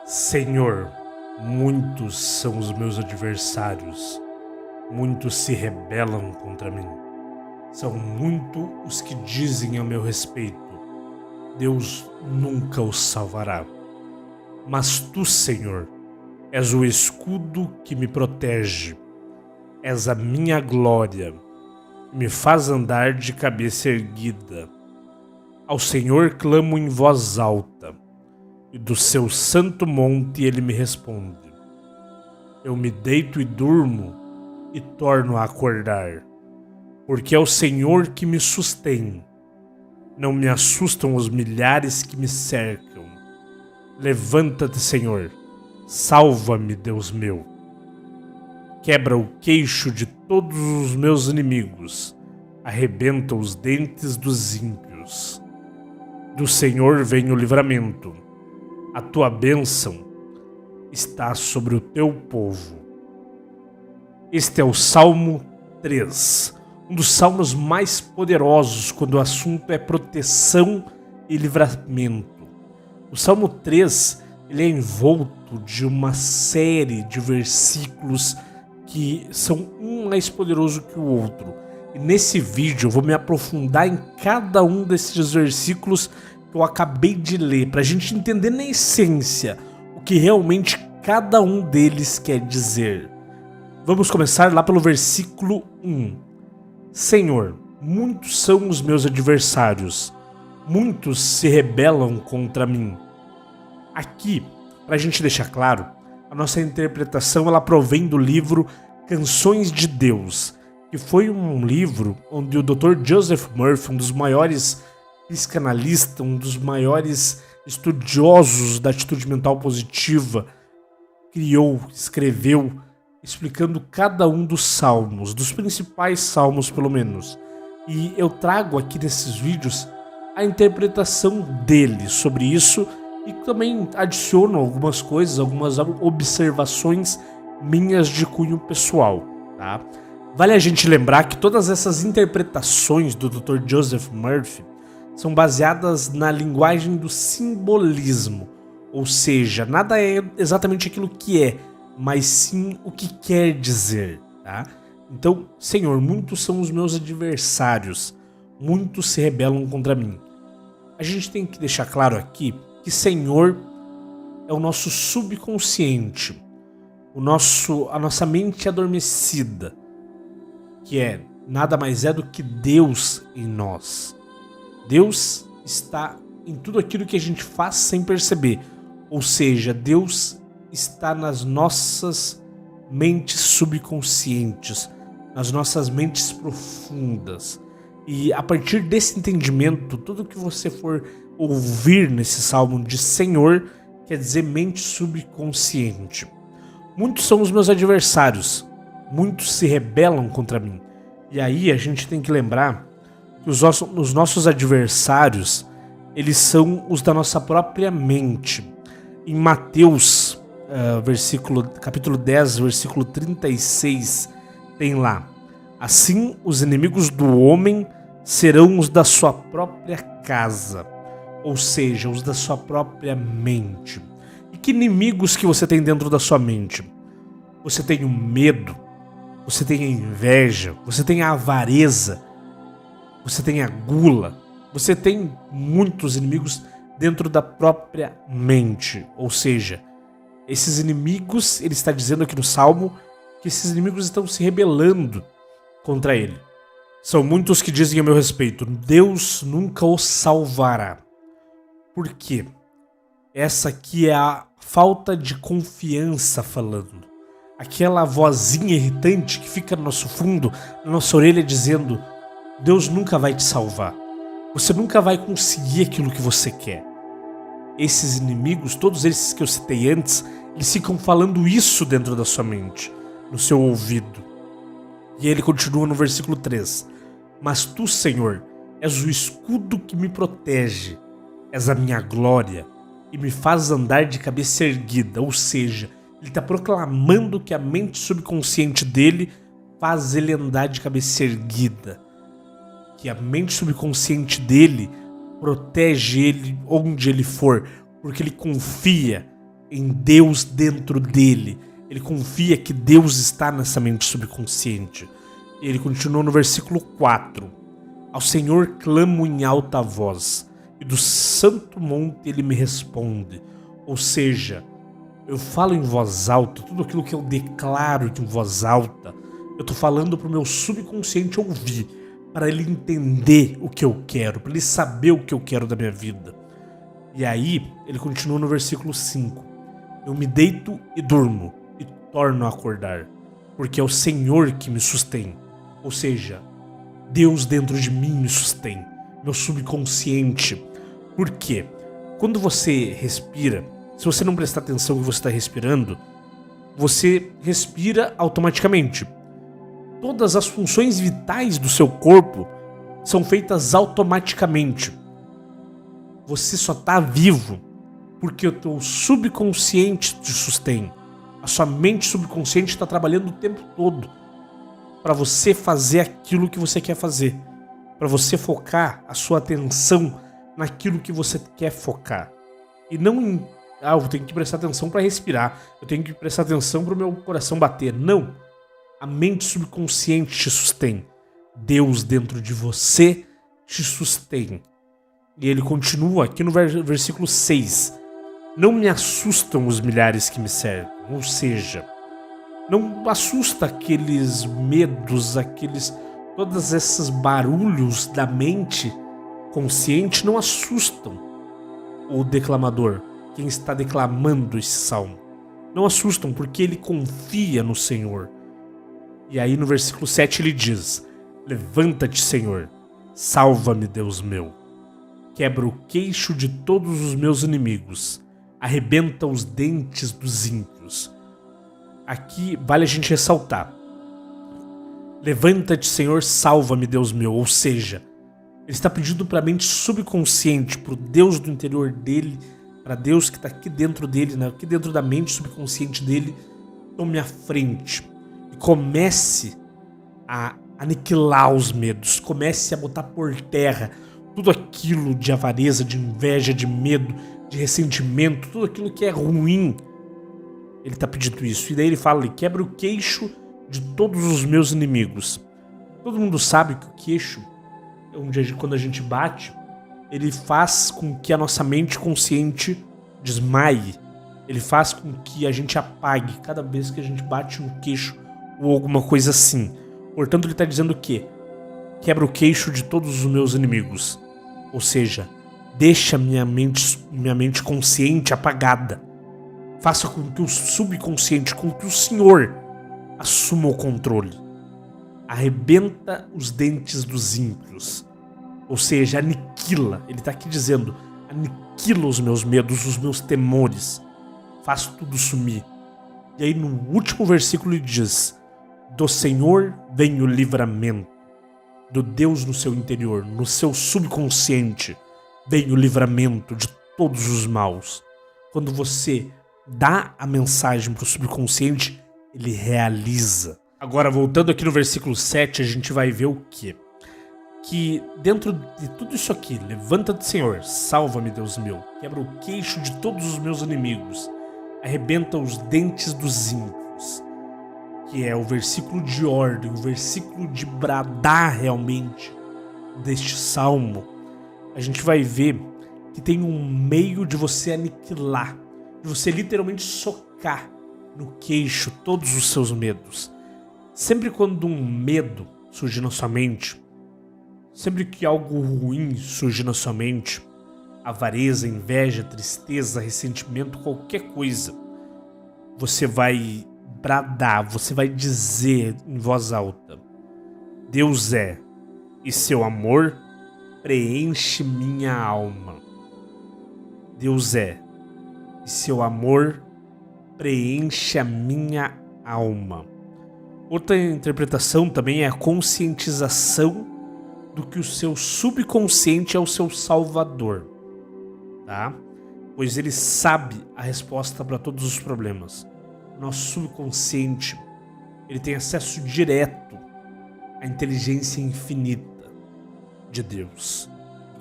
Senhor, muitos são os meus adversários, muitos se rebelam contra mim. São muitos os que dizem a meu respeito: Deus nunca os salvará. Mas tu, Senhor, és o escudo que me protege, és a minha glória, me faz andar de cabeça erguida. Ao Senhor clamo em voz alta, e do seu santo monte ele me responde. Eu me deito e durmo e torno a acordar, porque é o Senhor que me sustém. Não me assustam os milhares que me cercam. Levanta-te, Senhor, salva-me, Deus meu. Quebra o queixo de todos os meus inimigos, arrebenta os dentes dos ímpios. Do Senhor vem o livramento. A tua bênção está sobre o teu povo. Este é o Salmo 3, um dos salmos mais poderosos quando o assunto é proteção e livramento. O Salmo 3 ele é envolto de uma série de versículos que são um mais poderoso que o outro. E nesse vídeo eu vou me aprofundar em cada um desses versículos que eu acabei de ler, para a gente entender na essência o que realmente cada um deles quer dizer. Vamos começar lá pelo versículo 1. Senhor, muitos são os meus adversários, muitos se rebelam contra mim. Aqui, para a gente deixar claro, a nossa interpretação ela provém do livro Canções de Deus, que foi um livro onde o Dr. Joseph Murphy, um dos maiores psicanalistas, um dos maiores estudiosos da atitude mental positiva, criou, escreveu, explicando cada um dos salmos, dos principais salmos pelo menos. E eu trago aqui nesses vídeos a interpretação dele sobre isso e também adiciono algumas coisas, algumas observações minhas de cunho pessoal, tá? Vale a gente lembrar que todas essas interpretações do Dr. Joseph Murphy são baseadas na linguagem do simbolismo, ou seja, nada é exatamente aquilo que é, mas sim o que quer dizer, tá? Então, Senhor, muitos são os meus adversários, muitos se rebelam contra mim. A gente tem que deixar claro aqui que Senhor é o nosso subconsciente, a nossa mente adormecida, que é nada mais é do que Deus em nós. Deus está em tudo aquilo que a gente faz sem perceber, ou seja, Deus está nas nossas mentes subconscientes, nas nossas mentes profundas. E a partir desse entendimento, tudo que você for ouvir nesse salmo de Senhor quer dizer mente subconsciente. Muitos são os meus adversários, muitos se rebelam contra mim. E aí a gente tem que lembrar que os nossos adversários, eles são os da nossa própria mente. Em Mateus, capítulo 10, versículo 36, tem lá: assim os inimigos do homem serão os da sua própria casa, ou seja, os da sua própria mente. E que inimigos que você tem dentro da sua mente? Você tem o medo, você tem a inveja, você tem a avareza, você tem a gula, você tem muitos inimigos dentro da própria mente. Ou seja, esses inimigos, ele está dizendo aqui no Salmo, que esses inimigos estão se rebelando contra ele. São muitos que dizem a meu respeito: Deus nunca os salvará. Por quê? Essa aqui é a falta de confiança falando. Aquela vozinha irritante que fica no nosso fundo, na nossa orelha, dizendo: Deus nunca vai te salvar. Você nunca vai conseguir aquilo que você quer. Esses inimigos, todos esses que eu citei antes, eles ficam falando isso dentro da sua mente, no seu ouvido. E ele continua no versículo 3. Mas tu, Senhor, és o escudo que me protege, és a minha glória e me faz andar de cabeça erguida. Ou seja, ele está proclamando que a mente subconsciente dele faz ele andar de cabeça erguida. Que a mente subconsciente dele protege ele onde ele for, porque ele confia em Deus dentro dele. Ele confia que Deus está nessa mente subconsciente. Ele continua no versículo 4. Ao Senhor clamo em alta voz, e do santo monte ele me responde. Ou seja, eu falo em voz alta, tudo aquilo que eu declaro em voz alta, eu estou falando para o meu subconsciente ouvir, para ele entender o que eu quero, para ele saber o que eu quero da minha vida. E aí, ele continua no versículo 5. Eu me deito e durmo, e torno a acordar, porque é o Senhor que me sustém. Ou seja, Deus dentro de mim me sustém, meu subconsciente. Por quê? Quando você respira, se você não prestar atenção no que você está respirando, você respira automaticamente. Todas as funções vitais do seu corpo são feitas automaticamente. Você só está vivo porque o teu subconsciente te sustém. A sua mente subconsciente está trabalhando o tempo todo para você fazer aquilo que você quer fazer. Para você focar a sua atenção naquilo que você quer focar. E não em, eu tenho que prestar atenção para respirar, eu tenho que prestar atenção para o meu coração bater. Não. A mente subconsciente te sustém. Deus dentro de você te sustém. E ele continua aqui no versículo 6. Não me assustam os milhares que me cercam. Ou seja, não assusta aqueles medos, todos esses barulhos da mente consciente não assustam o declamador, quem está declamando esse salmo. Não assustam porque ele confia no Senhor. E aí no versículo 7 ele diz: levanta-te, Senhor, salva-me, Deus meu. Quebra o queixo de todos os meus inimigos, arrebenta os dentes dos ímpios. Aqui vale a gente ressaltar: levanta-te, Senhor, salva-me, Deus meu. Ou seja, ele está pedindo para a mente subconsciente, para o Deus do interior dele, para Deus que está aqui dentro dele, aqui dentro da mente subconsciente dele, tome a frente e comece a aniquilar os medos, comece a botar por terra tudo aquilo de avareza, de inveja, de medo, de ressentimento, tudo aquilo que é ruim. Ele está pedindo isso. E daí ele fala: quebra o queixo de todos os meus inimigos. Todo mundo sabe que o queixo, quando a gente bate, ele faz com que a nossa mente consciente desmaie. Ele faz com que a gente apague cada vez que a gente bate no queixo ou alguma coisa assim. Portanto, ele está dizendo que quebra o queixo de todos os meus inimigos. Ou seja, deixa minha mente consciente apagada. Faça com que o subconsciente, com que o Senhor assuma o controle. Arrebenta os dentes dos ímpios. Ou seja, aniquila. Ele está aqui dizendo: aniquila os meus medos, os meus temores. Faz tudo sumir. E aí no último versículo ele diz: do Senhor vem o livramento. Do Deus no seu interior, no seu subconsciente, vem o livramento de todos os maus. Quando você dá a mensagem para o subconsciente, ele realiza. Agora, voltando aqui no versículo 7, a gente vai ver o quê? Que dentro de tudo isso aqui, levanta-te, Senhor, salva-me, Deus meu, quebra o queixo de todos os meus inimigos, arrebenta os dentes dos ímpios, que é o versículo de ordem, o versículo de bradar realmente deste salmo. A gente vai ver que tem um meio de você aniquilar, de você literalmente socar no queixo todos os seus medos. Sempre quando um medo surge na sua mente, sempre que algo ruim surge na sua mente, avareza, inveja, tristeza, ressentimento, qualquer coisa, você vai bradar, você vai dizer em voz alta: Deus é, e seu amor preenche minha alma. Deus é, e seu amor preenche a minha alma. Outra interpretação também é a conscientização do que o seu subconsciente é o seu salvador, tá? Pois ele sabe a resposta para todos os problemas. Nosso subconsciente, ele tem acesso direto à inteligência infinita de Deus.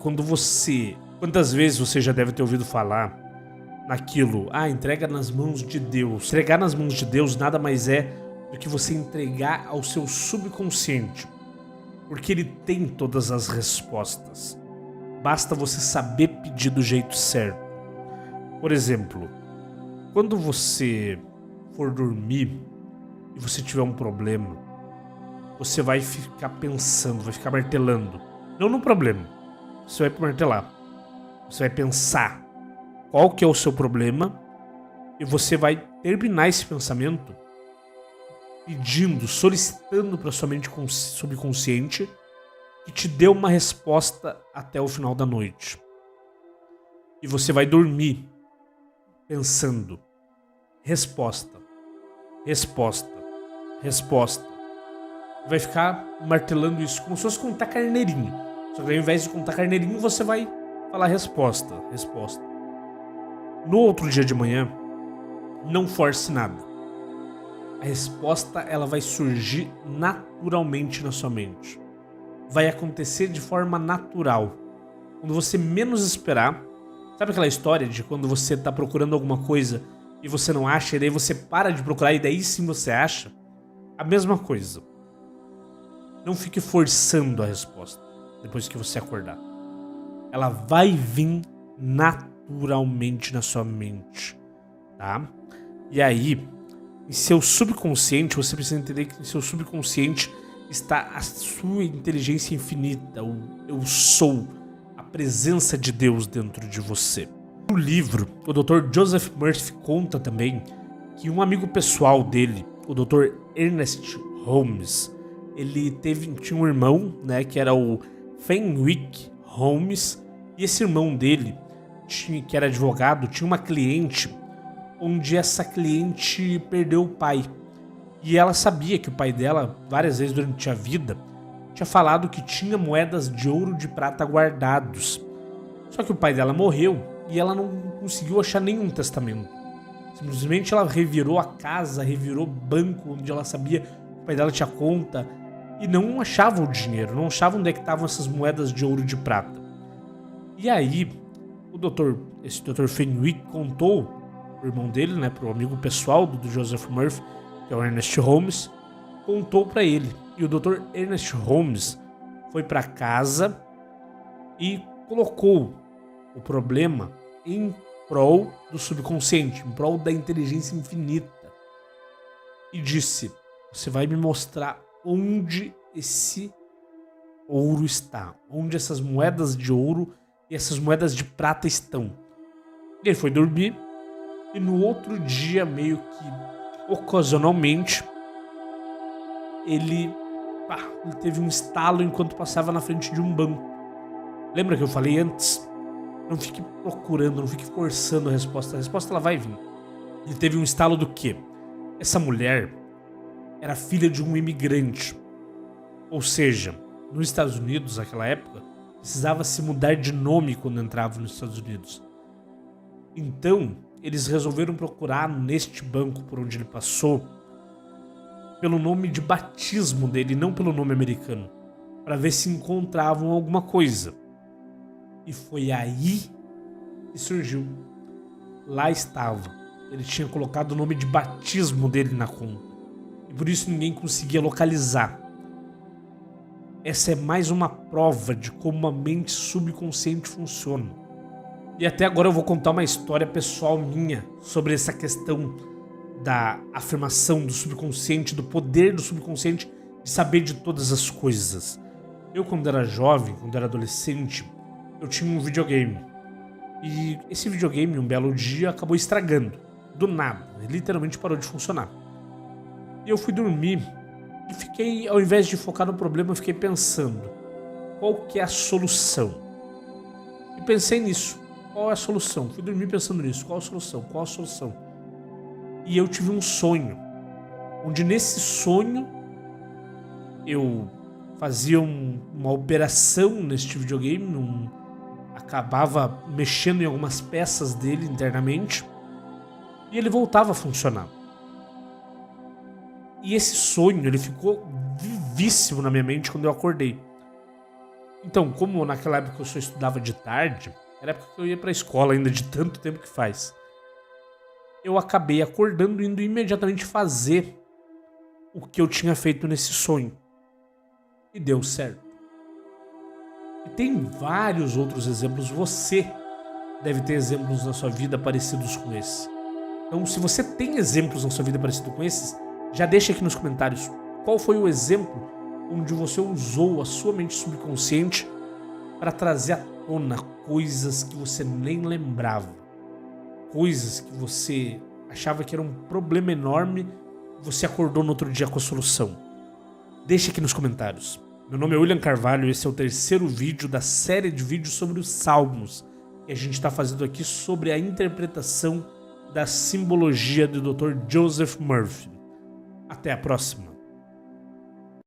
Quantas vezes você já deve ter ouvido falar naquilo. Entrega nas mãos de Deus. Entregar nas mãos de Deus nada mais é do que você entregar ao seu subconsciente, porque ele tem todas as respostas. Basta você saber pedir do jeito certo. Por exemplo, quando você for dormir e você tiver um problema, você vai ficar pensando, vai ficar martelando. Não no problema, você vai martelar. Você vai pensar qual que é o seu problema e você vai terminar esse pensamento pedindo, solicitando para sua mente subconsciente que te dê uma resposta até o final da noite. E você vai dormir pensando: resposta, resposta, resposta. Vai ficar martelando isso como se fosse contar carneirinho. Só que ao invés de contar carneirinho, você vai falar resposta, resposta. No outro dia de manhã, não force nada. A resposta, ela vai surgir naturalmente na sua mente. Vai acontecer de forma natural. Quando você menos esperar. Sabe aquela história de quando você tá procurando alguma coisa e você não acha, e daí você para de procurar e daí sim você acha? A mesma coisa. Não fique forçando a resposta depois que você acordar. Ela vai vir naturalmente na sua mente, tá? E aí, em seu subconsciente, você precisa entender que em seu subconsciente está a sua inteligência infinita, o eu sou, a presença de Deus dentro de você. No livro, o Dr. Joseph Murphy conta também que um amigo pessoal dele, o Dr. Ernest Holmes, ele tinha um irmão, né, que era o Fenwick Holmes, e esse irmão dele, que era advogado, tinha uma cliente onde essa cliente perdeu o pai. E ela sabia que o pai dela, várias vezes durante a vida, tinha falado que tinha moedas de ouro e de prata guardados. Só que o pai dela morreu e ela não conseguiu achar nenhum testamento. Simplesmente ela revirou a casa, revirou o banco onde ela sabia que o pai dela tinha conta e não achava o dinheiro, não achava onde é que estavam essas moedas de ouro e de prata. E aí, esse Dr. Fenwick contou pro irmão dele, né, pro amigo pessoal do Joseph Murphy, que é o Ernest Holmes, contou para ele. E o Dr. Ernest Holmes foi para casa e colocou o problema em prol do subconsciente, em prol da inteligência infinita. E disse: você vai me mostrar onde esse ouro está, onde essas moedas de ouro e essas moedas de prata estão. E ele foi dormir e no outro dia, meio que ocasionalmente, ele teve um estalo enquanto passava na frente de um banco. Lembra que eu falei antes? Não fique procurando, não fique forçando a resposta ela vai vir. Ele teve um estalo do quê? Essa mulher era filha de um imigrante. Ou seja, nos Estados Unidos, naquela época, precisava se mudar de nome quando entrava nos Estados Unidos. Então, eles resolveram procurar neste banco por onde ele passou pelo nome de batismo dele, não pelo nome americano, para ver se encontravam alguma coisa. E foi aí que surgiu. Lá estava. Ele tinha colocado o nome de batismo dele na conta. E por isso ninguém conseguia localizar. Essa é mais uma prova de como a mente subconsciente funciona. E até agora eu vou contar uma história pessoal minha sobre essa questão da afirmação do subconsciente, do poder do subconsciente de saber de todas as coisas. Eu, quando era jovem, quando era adolescente, eu tinha um videogame. E esse videogame, um belo dia, acabou estragando. Do nada. Ele literalmente parou de funcionar. E eu fui dormir e fiquei, ao invés de focar no problema, eu fiquei pensando: qual que é a solução? E pensei nisso. Qual é a solução? Fui dormir pensando nisso. Qual a solução? Qual a solução? E eu tive um sonho. Onde nesse sonho eu fazia uma operação neste videogame. Acabava mexendo em algumas peças dele internamente. E ele voltava a funcionar. E esse sonho, ele ficou vivíssimo na minha mente quando eu acordei. Então, como naquela época eu só estudava de tarde, era a época que eu ia pra escola ainda, de tanto tempo que faz. eu acabei acordando e indo imediatamente fazer o que eu tinha feito nesse sonho. E deu certo. E tem vários outros exemplos. Você deve ter exemplos na sua vida parecidos com esse. Então, se você tem exemplos na sua vida parecidos com esses, já deixa aqui nos comentários qual foi o exemplo onde você usou a sua mente subconsciente para trazer à tona coisas que você nem lembrava. Coisas que você achava que era um problema enorme e você acordou no outro dia com a solução. Deixa aqui nos comentários. Meu nome é William Carvalho e esse é o terceiro vídeo da série de vídeos sobre os Salmos que a gente está fazendo aqui sobre a interpretação da simbologia do Dr. Joseph Murphy. Até a próxima!